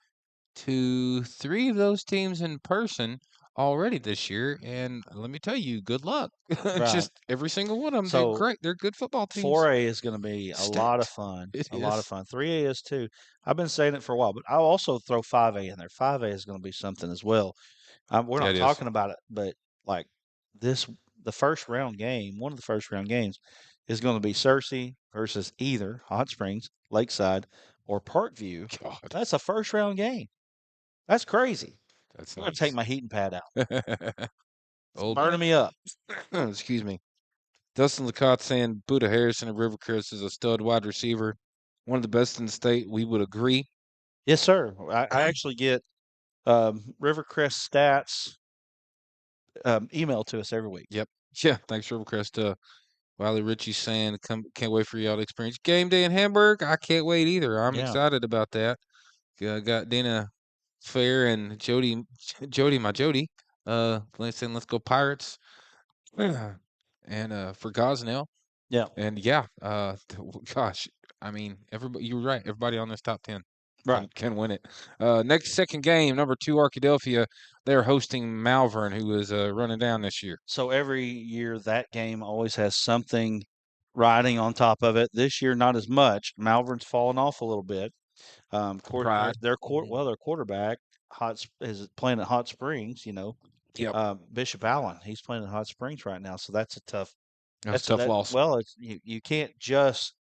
two, three of those teams in person already this year, and let me tell you, good luck. Right. Just every single one of them, they're So great. They're good football teams. 4A is going to be a lot of Stacked. fun. It A lot of is. fun. 3A is too. I've been saying it for a while, but I'll also throw 5A in there. 5A is going to be something as well. We're Yeah, not it is. talking about it, but like this, the first round game, one of the first round games is going to be Searcy versus either Hot Springs, Lakeside, or Parkview. God, That's a first round game. That's crazy. that's I'm going to take nice. my heating pad out. It's Old burning man. me up. Excuse me. Dustin Lacotte saying Buda Harrison of Rivercrest is a stud wide receiver, one of the best in the state. We would agree. Yes, sir. I actually get Rivercrest stats emailed to us every week. Yep. Yeah. Thanks, Rivercrest. Wiley Ritchie saying, can't wait for y'all to experience game day in Hamburg. I can't wait either. I'm Yeah. excited about that. Got Dana Fair and Jody, my Jody. Saying let's go Pirates. And for Gosnell. Yeah. And yeah, gosh, I mean, everybody, you were right. Everybody on this top 10 Right. can win it. Next second game, number 2 Arkadelphia. They're hosting Malvern, who is running down this year. So every year that game always has something riding on top of it. This year, not as much. Malvern's fallen off a little bit. Pride. Their quarterback is playing at Hot Springs. Yep, Bishop Allen, he's playing at Hot Springs right now, so that's a tough. that's a tough loss. Well, it's you can't just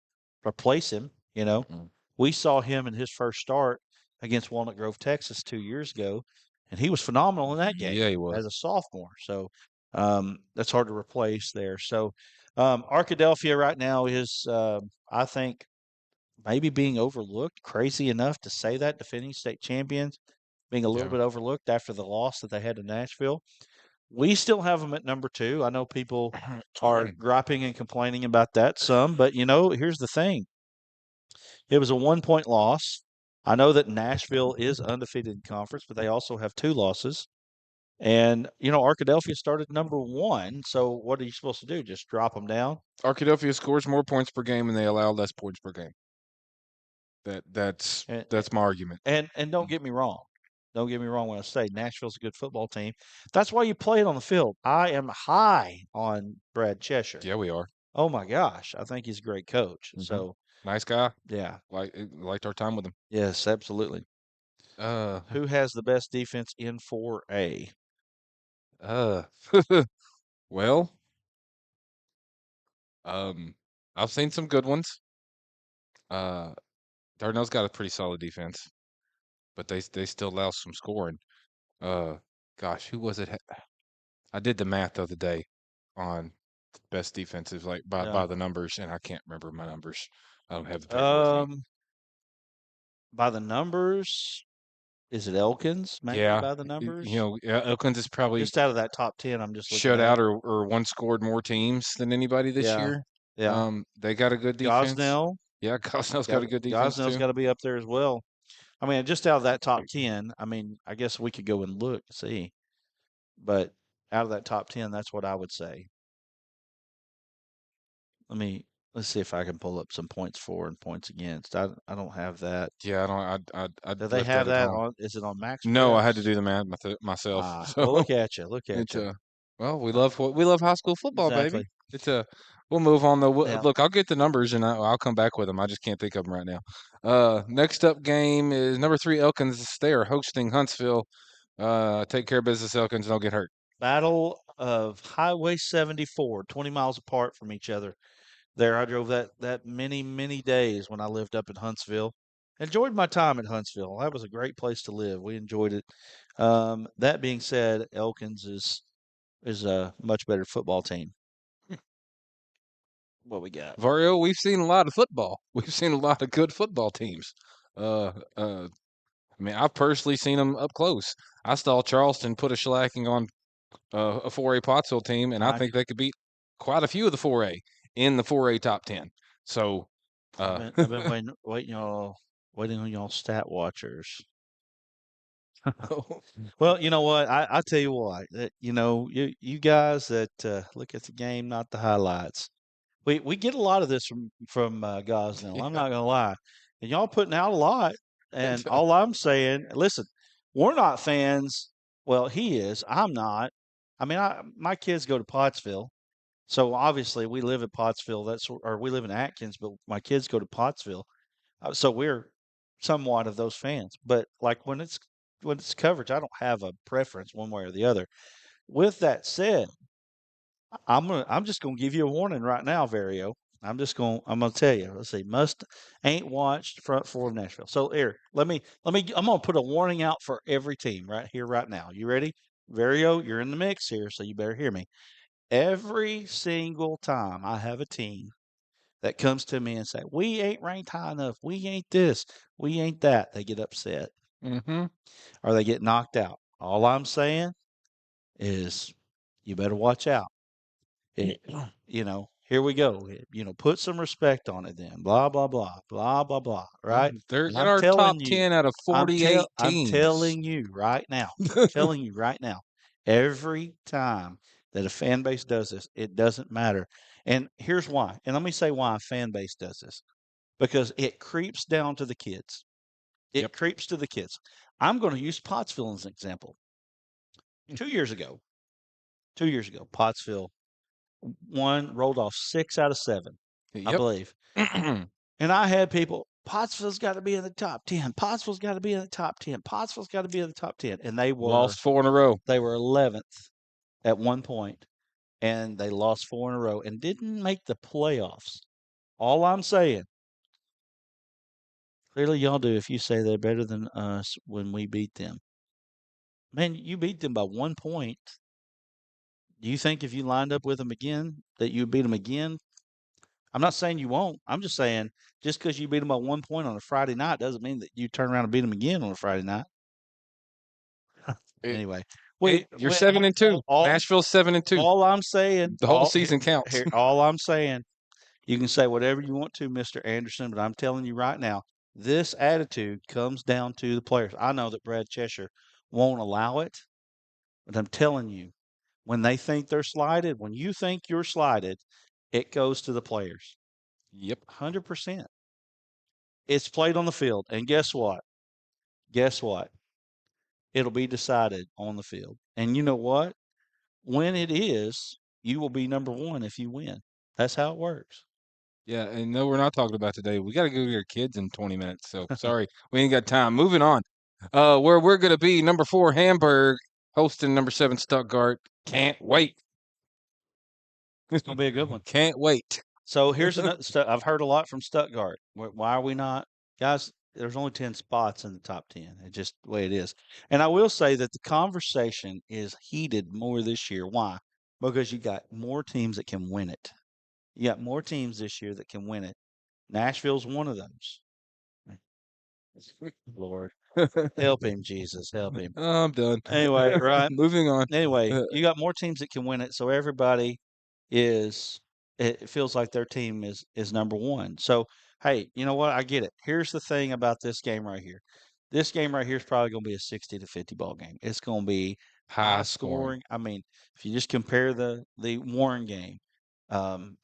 replace him. Mm-mm. We saw him in his first start against Walnut Grove, Texas, 2 years ago, and he was phenomenal in that game Yeah, he was. as a sophomore. So that's hard to replace there. So Arkadelphia right now is, I think, maybe being overlooked. Crazy enough to say that, defending state champions, being a little Yeah. bit overlooked after the loss that they had to Nashville. We still have them at number 2. I know people are griping and complaining about that some, but here's the thing. It was a 1-point loss. I know that Nashville is undefeated in conference, but they also have 2 losses. And Arkadelphia started number 1. So what are you supposed to do? Just drop them down? Arkadelphia scores more points per game, and they allow less points per game. That's And that's my argument. and don't get me wrong. Don't get me wrong when I say Nashville's a good football team. That's why you play it on the field. I am high on Brad Cheshire. Yeah, we are. Oh my gosh, I think he's a great coach. Hmm. So Nice guy. yeah, Liked our time with him. yes, absolutely. Uh, Who has the best defense in 4A? uh. Well, um, I've seen some good ones. Uh, Darnell's got a pretty solid defense, but they still allow some scoring. Uh, gosh, who was it? I did the math the other day on best defensive, like Yeah. by the numbers, and I can't remember my numbers. I don't have the paper with me. Um, by the numbers, is it Elkins? Maybe Yeah, by the numbers. Elkins is probably Just out of that top 10, I'm just looking shut at. out or one scored more teams than anybody this Yeah, year. yeah. They got a good defense. Gosnell, Yeah, Cosnell's got got a good defense Gosnell's too. got to be up there as well. I mean, just out of that top 10, I mean, I guess we could go and look and see, but out of that top 10, that's what I would say. Let's see if I can pull up some points for and points against. I don't have that. Yeah, I don't. Do I'd they left have that at that home. on? Is it on Max No, I had to Preps? do the math myself. Ah, So well, look at you. Look at it's you. well, we love high school football, baby. Exactly. It's we'll move on though. Yeah. Look, I'll get the numbers and I'll come back with them. I just can't think of them right now. Next up game is number 3 Elkins. They are hosting Huntsville. Take care of business, Elkins, and don't get hurt. Battle of Highway 74, 20 miles apart from each other. There, I drove that many, many days when I lived up in Huntsville. Enjoyed my time at Huntsville. That was a great place to live. We enjoyed it. That being said, Elkins is a much better football team. What we got? Vario, we've seen a lot of football. We've seen a lot of good football teams. Uh, uh, I mean, I've personally seen them up close. I saw Charleston put a shellacking on a 4A Pottsville team, and I I think they could beat quite a few of the 4A in the 4A top 10. So, I've uh, been waiting on y'all stat watchers. Well, you know what? I tell you what, that you guys that look at the game, not the highlights. We get a lot of this from Gosnell. I'm yeah, not gonna lie, and y'all putting out a lot. And all I'm saying, listen, we're not fans. Well, he is. I'm not. I mean, my kids go to Pottsville, so obviously we live in Pottsville. Or we live in Atkins, but my kids go to Pottsville. So we're somewhat of those fans. But like when it's coverage, I don't have a preference one way or the other. With that said, I'm just gonna give you a warning right now, Vario. I'm gonna tell you. Let's see, must ain't watched front four of Nashville. So here, I'm gonna put a warning out for every team right here, right now. You ready? Vario, you're in the mix here, so you better hear me. Every single time I have a team that comes to me and say, "We ain't ranked high enough. We ain't this. We ain't that," they get upset hmm or they get knocked out. All I'm saying is, you better watch out. It, here we go. Put some respect on it then. Blah blah blah blah blah blah. well, Right? they're And in our top 10 out of I'm 48 teams. telling you right now. I'm telling you right now. Every time that a fan base does this, it doesn't matter. And here's why. And let me say why a fan base does this. Because it creeps down to the kids. Yep. It creeps to the kids. I'm going to use Pottsville as an example. 2 years ago, 2 years ago, Pottsville rolled off 6 out of 7, I Yep. believe. And I had people, Pottsville's got to be in the top 10. Pottsville's got to be in the top 10. Pottsville's got to be in the top 10. And Lost 4 in a row. they were 11th at one point, and they lost 4 in a row and didn't make the playoffs. All I'm saying, clearly y'all do if you say they're better than us when we beat them. Man, you beat them by 1 point. Do you think if you lined up with them again that you would beat them again? I'm not saying you won't. I'm just saying just because you beat them by 1 point on a Friday night doesn't mean that you turn around and beat them again on a Friday night. It, Anyway, you're 7-2. Nashville's 7-2. all I'm saying, The whole season counts. all I'm saying, you can say whatever you want to, Mr. Anderson, but I'm telling you right now, this attitude comes down to the players. I know that Brad Cheshire won't allow it, but I'm telling you, when they think they're slighted, when you think you're slighted, it goes to the players. Yep. 100%. It's played on the field. And guess what? Guess what? It'll be decided on the field. And you know what? When it is, you will be number one if you win. That's how it works. Yeah, and no, we're not talking about today. We got to go get our kids in 20 minutes. So sorry, we ain't got time. Moving on. Where we're gonna be, number 4 Hamburg hosting number 7 Stuttgart. Can't wait. It's going to be a good one. Can't wait. So here's another stuff. I've heard a lot from Stuttgart. Why are we not? Guys, there's only 10 spots in the top 10. It's just the way it is. And I will say that the conversation is heated more this year. Why? Because you got more teams that can win it. You got more teams this year that can win it. Nashville's one of those. Lord, help him, Jesus, help him. I'm done. Anyway, right? Moving on. Anyway, Uh, you got more teams that can win it, so everybody is it feels like their team is number one. So, hey, you know what? I get it. Here's the thing about this game right here. This game right here is probably going to be a 60-50 ball game. It's going to be high high scoring. scoring. I mean, if you just compare the Warren game,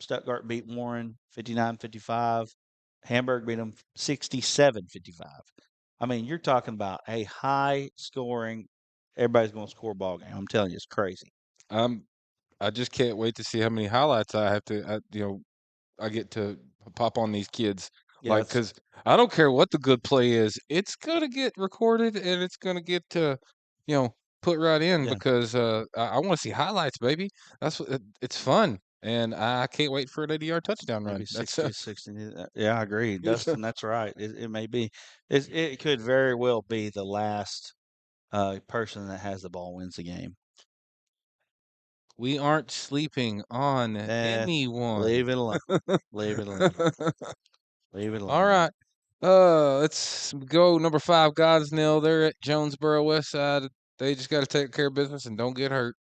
Stuttgart beat Warren 59-55. Hamburg beat them 67-55. I mean, you're talking about a high scoring. Everybody's going to score a ball game. I'm telling you, it's crazy. I'm I just can't wait to see how many highlights I get to pop on these kids. Yeah, Like, it's cause I don't care what the good play is, it's gonna get recorded and it's gonna get you know, put right in yeah. because I want to see highlights, baby. That's what it's fun. and I can't wait for an 80-yard touchdown Maybe run. That's 60, 60. Yeah, I agree. it's, Dustin, that's right. It may be. It could very well be the last person that has the ball wins the game. we aren't sleeping on Eh, anyone. leave it alone. Leave it alone. Leave it All alone. right. Let's go number 5, Godsnell. They're at Jonesboro West Side. They just got to take care of business and don't get hurt.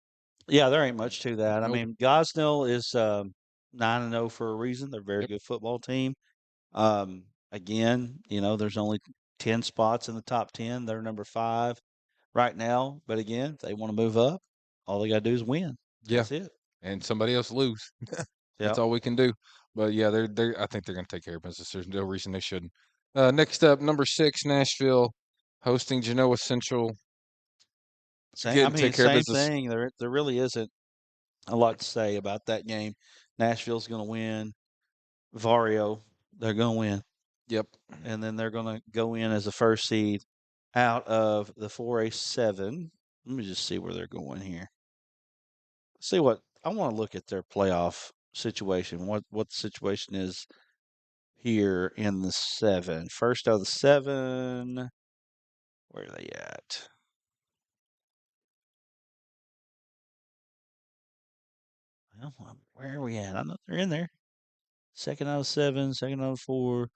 Yeah, there ain't much to that. I Nope. mean, Gosnell is 9-0 for a reason. They're a very Yep. good football team. Again, there's only 10 spots in the top 10. They're number 5 right now. But again, if they want to move up, all they got to do is win. Yeah. That's it. And somebody else lose. That's Yep. all we can do. But yeah, they're I think they're gonna take care of business. There's no reason they shouldn't. Next up, number 6, Nashville, hosting Genoa Central. I Getting mean, take care of same business. thing. There really isn't a lot to say about that game. Nashville's going to win. Vario, they're going to win. Yep. And then they're going to go in as the first seed out of the 4A7. Let me just see where they're going here. See what I want to look at their playoff situation. What the situation is here in the 7. First out of the 7. Where are they at? Well, where are we at? I know they're in there. Second out of 7, second out of 4,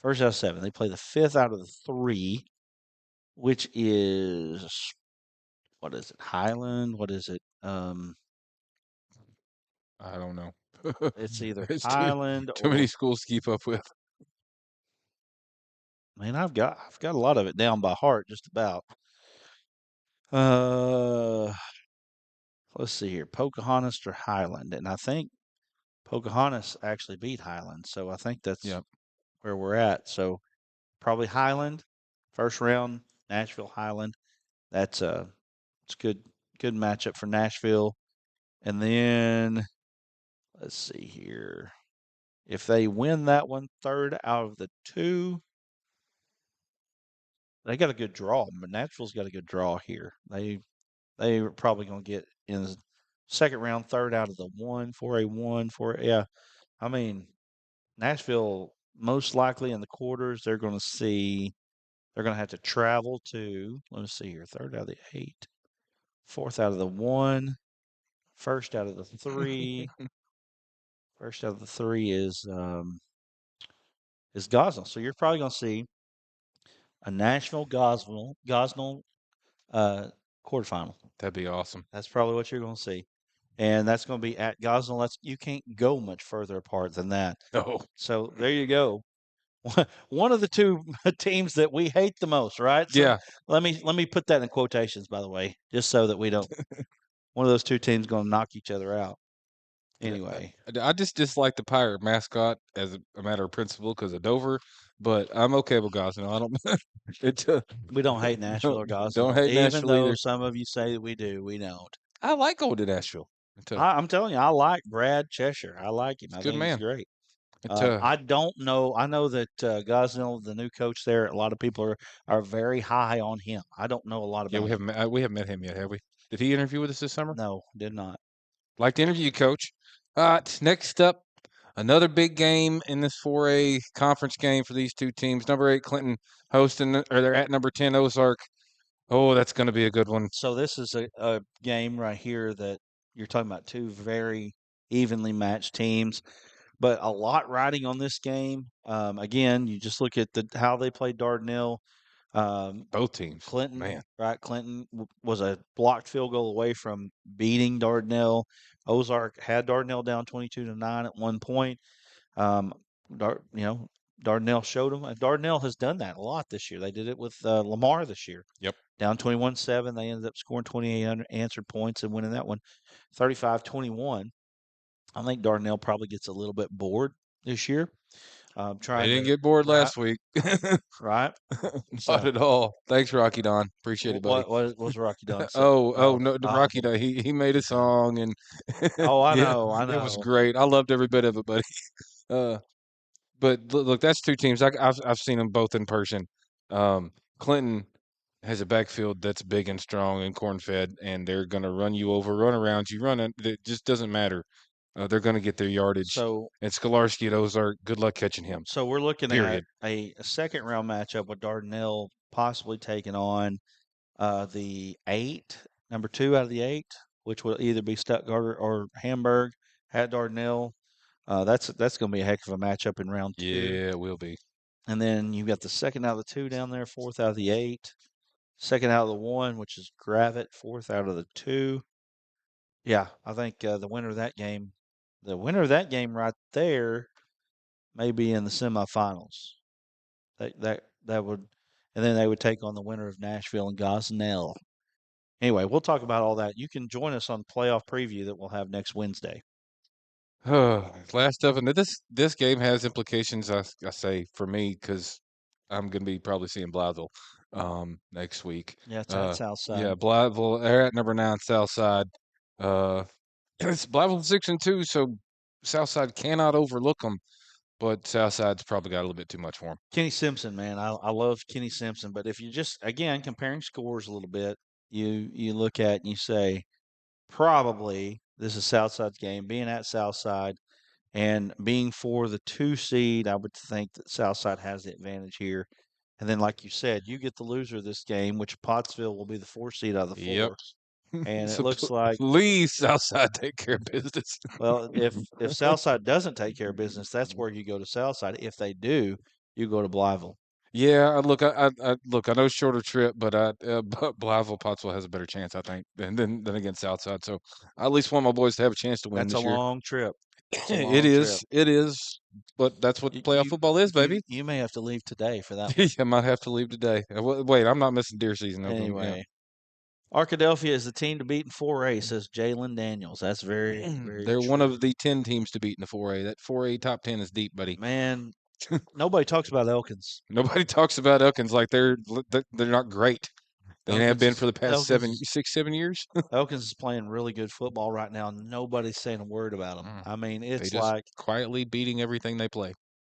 first out of 7. They play the fifth out of the 3, which is what is it? Highland? What is it? I don't know. It's either It's Highland too many or schools to keep up with. man, I've got a lot of it down by heart, just about. Uh, let's see here, Pocahontas or Highland, and I think Pocahontas actually beat Highland, so I think that's Yep. where we're at. So probably Highland, first round, Nashville Highland. That's it's good matchup for Nashville. And then let's see here. If they win that one, third out of the 2, they got a good draw. But Nashville's got a good draw here. They are probably going to get in the second round, third out of the 1, 4A1, 4. Yeah, I mean Nashville most likely in the quarters. They're going to see. They're going to have to travel to. Let me see here. Third out of the 8, fourth out of the 1, first out of the 3. First out of the 3 is Gosnell. So you're probably going to see a Nashville Gosnell uh, quarterfinal. That'd be awesome. That's probably what you're going to see, and that's going to be at Gosnell. You can't go much further apart than that. No. So there you go. One of the two teams that we hate the most, right? So Yeah. let me put that in quotations, by the way, just so that we don't. One of those two teams going to knock each other out. Yeah. Anyway, I just dislike the pirate mascot as a matter of principle because of Dover, but I'm okay with Gosnell. I don't. It we don't hate Nashville or don't Gosnell, hate even Nashville though either. some of you say that we do. We don't. I like going to Nashville. I'm telling you, I like Brad Cheshire. I like him. It's a I good think he's man. great. It I don't know. I know that Gosnell, the new coach there, a lot of people are very high on him. I don't know a lot Yeah, about him. we haven't met him yet, have we? Did he interview with us this summer? No, did not. Like to interview you, Coach. All right, next up, another big game in this 4A conference game for these two teams. Number 8 Clinton hosting, or they're at number 10 Ozark. Oh, that's going to be a good one. So this is a game right here that you're talking about two very evenly matched teams, but a lot riding on this game. Again, you just look at how they played Dardanelle. Um, Both teams, Clinton, man. right? Clinton was a blocked field goal away from beating Dardanelle. Ozark had Dardanelle down 22-9 at one point. Um, Dardanelle showed them. Dardanelle has done that a lot this year. They did it with Lamar this year. Yep. Down 21-7, they ended up scoring 28 unanswered points and winning that one 35-21. I think Dardanelle probably gets a little bit bored this year, They trying didn't to get bored right, last week. right. Not So at all. Thanks, Rocky Don. Appreciate it, buddy. what was Rocky Don say? Oh Oh, no, the oh, Rocky Don. He made a oh, song and oh, I yeah, know, I it was know. great. I loved every bit of it, buddy. Uh, but look, that's two teams. I've seen them both in person. Clinton has a backfield that's big and strong and corn fed, and they're gonna run you over, run around you, run it. It just doesn't matter. they're going to get their yardage. So And Skolarski at Ozark, good luck catching him. so we're looking at Period. a second round matchup with Dardanelle possibly taking on the eight, number two out of the eight, which will either be Stuttgart or Hamburg at Dardanelle. That's going to be a heck of a matchup in round two. Yeah, it will be. And then you've got the second out of the two down there, fourth out of the eight, second out of the one, which is Gravett, fourth out of the two. Yeah, I think the winner of that game right there, may be in the semifinals. That would, and then they would take on the winner of Nashville and Gosnell. Anyway, we'll talk about all that. You can join us on the playoff preview that we'll have next Wednesday. Last of it. This game has implications. I say for me because I'm going to be probably seeing Blytheville next week. Yeah, it's at Yeah, Southside. Blytheville. They're at number 9 Southside. Uh, it's Blytheville 6-2, so Southside cannot overlook them. But Southside's probably got a little bit too much for them. Kenny Simpson, man, I love Kenny Simpson, but if you just again comparing scores a little bit, you look at and you say probably this is Southside's game, being at Southside and being for the two seed, I would think that Southside has the advantage here. And then, like you said, you get the loser of this game, which Pottsville will be the four seed out of the Yep. four. And it So looks like, please, Southside, take care of business. well, if Southside doesn't take care of business, that's where you go to Southside. If they do, you go to Blytheville. Yeah, look. I know it's shorter trip, but but Blytheville Pottsville has a better chance, I think, than against Southside. So I at least want my boys to have a chance to win That's a this year. long trip. It's a It long trip. is, it is, but that's what You playoff you football is, you, baby. you may have to leave today for that one. I might have to leave today. Wait, I'm not missing deer season. Okay, yeah. Anyway, Arkadelphia is the team to beat in 4A, says Jalen Daniels. That's very, very They're one true. of the 10 teams to beat in the 4A. That 4A top 10 is deep, buddy. Man, nobody talks about Elkins. Nobody talks about Elkins like they're not great. They have Elkins been for is the past Elkins 6, 7 years. Elkins is playing really good football right now. Nobody's saying a word about him. Mm. I mean, They it's just like quietly beating everything they play.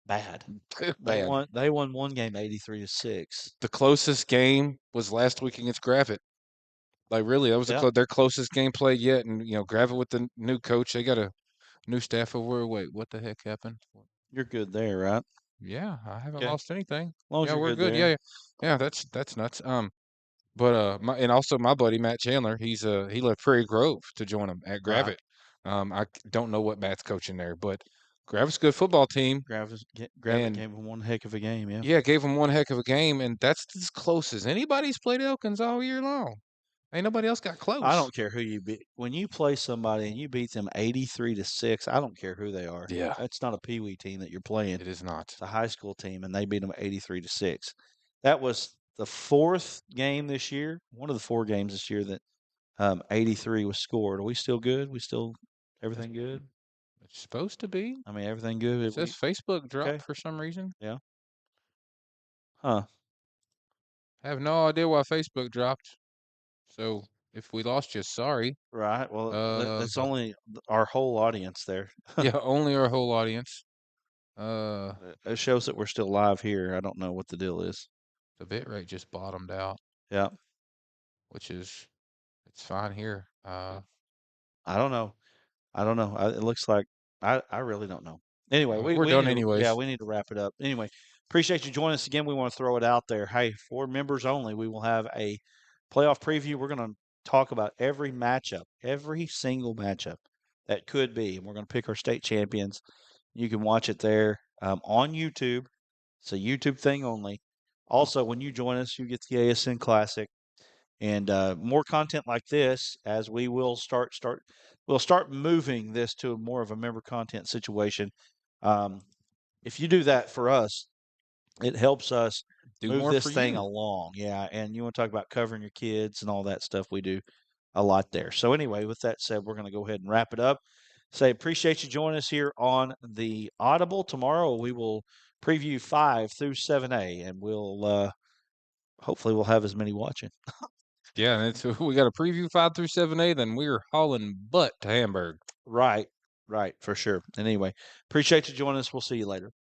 bad. They Bad. won. They won one game 83-6. The closest game was last week against Gravett. Like really, that was Yeah, their closest game played yet. And Gravett with the new coach, they got a new staff over. Wait, what the heck happened? you're good there, right? Yeah, I haven't Okay, as lost anything. long as Yeah, you're we're good good. there. Yeah. That's nuts. But and also my buddy Matt Chandler, he left Prairie Grove to join him at Right. Gravett. Don't know what Matt's coaching there, but Gravett's a good football team, Gravett and gave him one heck of a game. Yeah. yeah, gave him one heck of a game, and that's as close as anybody's played Elkins all year long. Ain't nobody else got I close. don't care who you beat. When you play somebody and you beat them 83-6, I don't care who they are. Yeah, That's not a pee wee team that you're playing. it is not. It's a high school team, and they beat them 83-6. That was the fourth game this year, one of the four games this year that 83 was scored. Are we still good? We still It's, everything good? it's supposed to be. I mean, everything good. It says Facebook dropped Okay? for some reason. Yeah. Huh. I have no idea why Facebook dropped. So if we lost you, sorry. Right. Well, that's But only our whole audience there. yeah, only our whole audience. It shows that we're still live here. I don't know what the deal is. The bit rate just bottomed out, Yeah. which is it's fine here. I don't know. I don't know. It looks like I really don't know. Anyway, We're we done need to anyways. we need to wrap it up. Anyway, appreciate you joining us again. We want to throw it out there. Hey, for members only, we will have a playoff preview. We're going to talk about every matchup, every single matchup that could be, and we're going to pick our state champions. You can watch it there on YouTube. It's a YouTube thing only. Also, when you join us, you get the ASN Classic and more content like this as we will we'll start moving this to more of a member content situation. Um, if you do that for us, it helps us Do move more this for thing you. along. Yeah, and you want to talk about covering your kids and all that stuff, we do a lot there. So anyway, with that said, we're going to go ahead and wrap it up. Say appreciate you joining us here on the Audible. Tomorrow we will preview 5 through 7A, and hopefully we'll have as many watching. Yeah, and it's we got a preview 5 through 7A. Then we're hauling butt to Hamburg. Right, right, for sure. And anyway, appreciate you joining us. We'll see you later.